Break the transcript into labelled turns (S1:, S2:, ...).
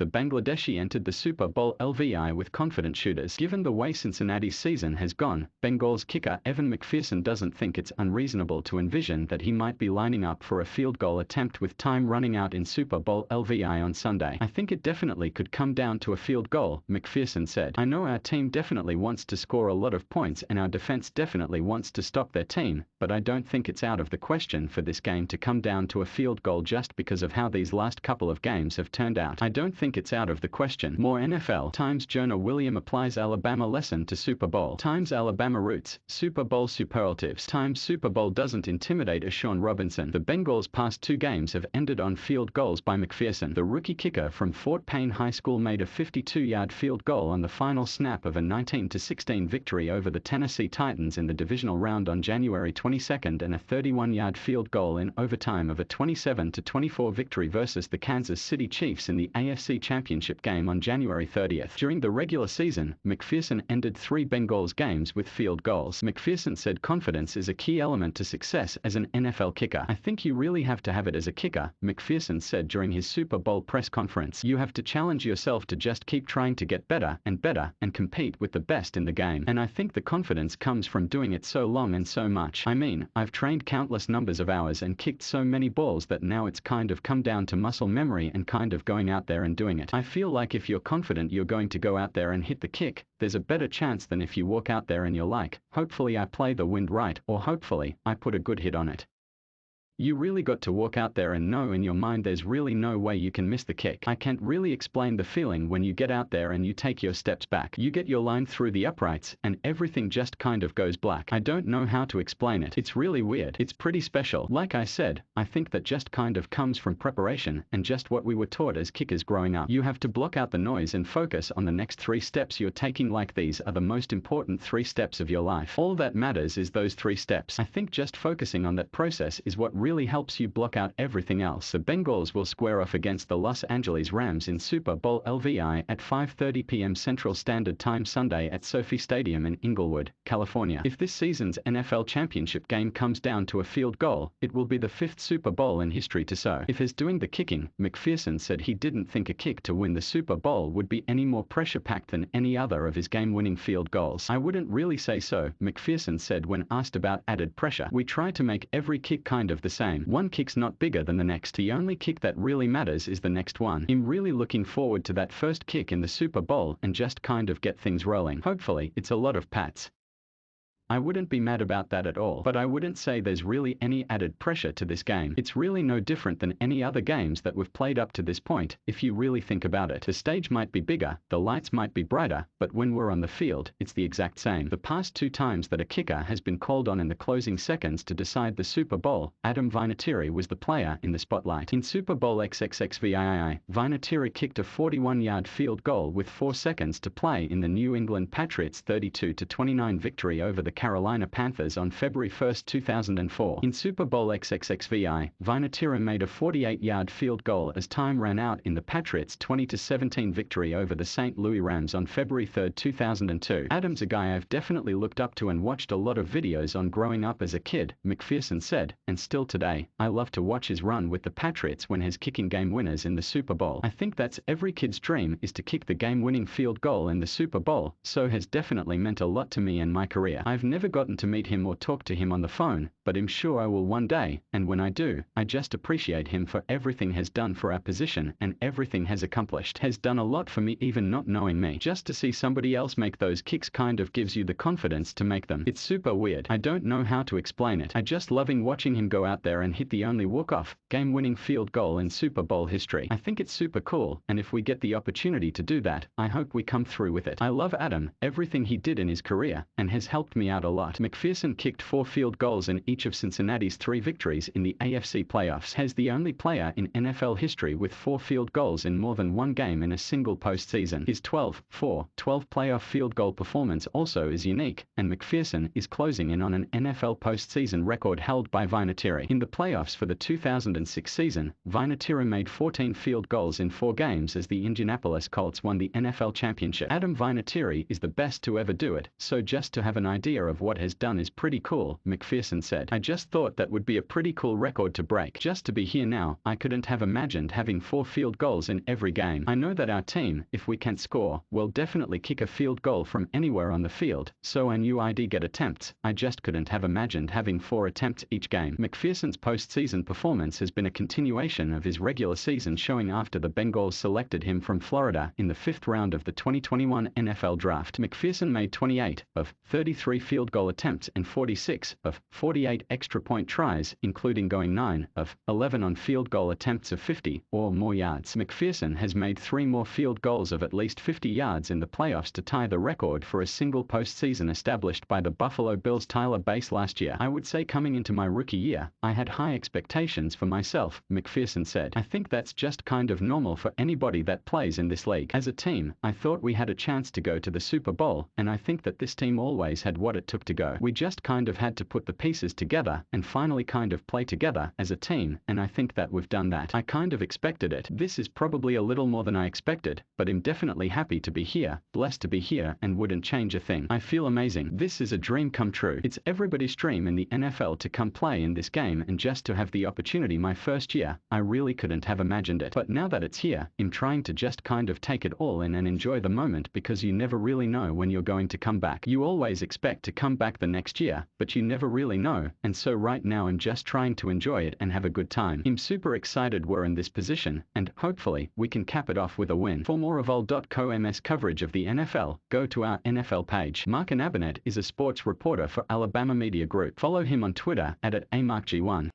S1: The Bangladeshi entered the Super Bowl LVI with confident shooters. Given the way Cincinnati's season has gone, Bengals kicker Evan McPherson doesn't think it's unreasonable to envision that he might be lining up for a field goal attempt with time running out in Super Bowl LVI on Sunday. I think it definitely could come down to a field goal, McPherson said. I know our team definitely wants to score a lot of points and our defense definitely wants to stop their team, but I don't think it's out of the question for this game to come down to a field goal just because of how these last couple of games have turned out. I don't think it's out of the question. More NFL Times Jonah William applies Alabama lesson to Super Bowl. Times Alabama roots, Super Bowl superlatives. Times Super Bowl doesn't intimidate Sean Robinson. The Bengals' past two games have ended on field goals by McPherson. The rookie kicker from Fort Payne High School made a 52-yard field goal on the final snap of a 19-16 victory over the Tennessee Titans in the Divisional Round on January 22nd and a 31-yard field goal in overtime of a 27-24 victory versus the Kansas City Chiefs in the AFC Championship Game on January 30th. During the regular season, McPherson ended 3 Bengals games with field goals. McPherson said confidence is a key element to success as an NFL kicker. I think you really have to have it as a kicker, McPherson said during his Super Bowl press conference. You have to challenge yourself to just keep trying to get better and compete with the best in the game. And I think the confidence comes from doing it so long and so much. I mean, I've trained countless numbers of hours and kicked so many balls that now it's kind of come down to muscle memory and kind of going out there and doing it. I feel like if you're confident you're going to go out there and hit the kick, there's a better chance than if you walk out there and you're like, hopefully I play the wind right, or hopefully I put a good hit on it. You really got to walk out there and know in your mind there's really no way you can miss the kick. I can't really explain the feeling when you get out there and you take your steps back. You get your line through the uprights and everything just kind of goes black. I don't know how to explain it. It's really weird. It's pretty special. Like I said, I think that just kind of comes from preparation and just what we were taught as kickers growing up. You have to block out the noise and focus on the next 3 steps you're taking, like these are the most important 3 steps of your life. All that matters is those 3 steps. I think just focusing on that process is what really helps you block out everything else. The Bengals will square off against the Los Angeles Rams in Super Bowl LVI at 5:30 p.m. Central Standard Time Sunday at SoFi Stadium in Inglewood, California. If this season's NFL Championship game comes down to a field goal, it will be the 5th Super Bowl in history to so. If he's doing the kicking, McPherson said he didn't think a kick to win the Super Bowl would be any more pressure-packed than any other of his game-winning field goals. I wouldn't really say so, McPherson said when asked about added pressure. We try to make every kick kind of the same. One kick's not bigger than the next. The only kick that really matters is the next one. I'm really looking forward to that first kick in the Super Bowl and just kind of get things rolling. Hopefully, it's a lot of pats. I wouldn't be mad about that at all, but I wouldn't say there's really any added pressure to this game. It's really no different than any other games that we've played up to this point, if you really think about it. The stage might be bigger, the lights might be brighter, but when we're on the field, it's the exact same. The past 2 times that a kicker has been called on in the closing seconds to decide the Super Bowl, Adam Vinatieri was the player in the spotlight. In Super Bowl XXXVII, Vinatieri kicked a 41-yard field goal with 4 seconds to play in the New England Patriots' 32-29 victory over the Carolina Panthers on February 1, 2004. In Super Bowl XXXVI, Vinatieri made a 48-yard field goal as time ran out in the Patriots' 20-17 victory over the St. Louis Rams on February 3, 2002. Adam's a guy I've definitely looked up to and watched a lot of videos on growing up as a kid, McPherson said, and still today, I love to watch his run with the Patriots when he's kicking game winners in the Super Bowl. I think that's every kid's dream, is to kick the game-winning field goal in the Super Bowl, so has definitely meant a lot to me in my career. I've never gotten to meet him or talk to him on the phone, but I'm sure I will one day, and when I do, I just appreciate him for everything he's done for our position and everything he's accomplished. Has done a lot for me even not knowing me. Just to see somebody else make those kicks kind of gives you the confidence to make them. It's super weird. I don't know how to explain it. I just loving watching him go out there and hit the only walk-off, game-winning field goal in Super Bowl history. I think it's super cool, and if we get the opportunity to do that, I hope we come through with it. I love Adam, everything he did in his career, and has helped me out a lot. McPherson kicked 4 field goals in each of Cincinnati's 3 victories in the AFC playoffs. Has the only player in NFL history with 4 field goals in more than 1 game in a single postseason. His 12-4-12 playoff field goal performance also is unique, and McPherson is closing in on an NFL postseason record held by Vinatieri. In the playoffs for the 2006 season, Vinatieri made 14 field goals in 4 games as the Indianapolis Colts won the NFL championship. Adam Vinatieri is the best to ever do it, so just to have an idea of what has done is pretty cool, McPherson said. said. I just thought that would be a pretty cool record to break. Just to be here now, I couldn't have imagined having 4 field goals in every game. I know that our team, if we can't score, will definitely kick a field goal from anywhere on the field, so I knew I'd get attempts. I just couldn't have imagined having 4 attempts each game. McPherson's postseason performance has been a continuation of his regular season showing after the Bengals selected him from Florida in the 5th round of the 2021 NFL Draft. McPherson made 28 of 33 field goal attempts and 46 of 48 extra point tries, including going 9 of 11 on field goal attempts of 50 or more yards. McPherson has made 3 more field goals of at least 50 yards in the playoffs to tie the record for a single postseason established by the Buffalo Bills' Tyler Bass last year. I would say coming into my rookie year, I had high expectations for myself, McPherson said. I think that's just kind of normal for anybody that plays in this league. As a team, I thought we had a chance to go to the Super Bowl, and I think that this team always had what it took to go. We just kind of had to put the pieces together and finally kind of play together as a team, and I think that we've done that. I kind of expected it. This is probably a little more than I expected, but I'm definitely happy to be here, blessed to be here, and wouldn't change a thing. I feel amazing. This is a dream come true. It's everybody's dream in the NFL to come play in this game, and just to have the opportunity my first year, I really couldn't have imagined it. But now that it's here, I'm trying to just kind of take it all in and enjoy the moment, because you never really know when you're going to come back. You always expect to come back the next year, but you never really know, and so right now I'm just trying to enjoy it and have a good time. I'm super excited we're in this position, and hopefully we can cap it off with a win. For more of all.com's coverage of the NFL, go to our NFL page. Mark Anabanet is a sports reporter for Alabama Media Group. Follow him on Twitter at @AMarkG1.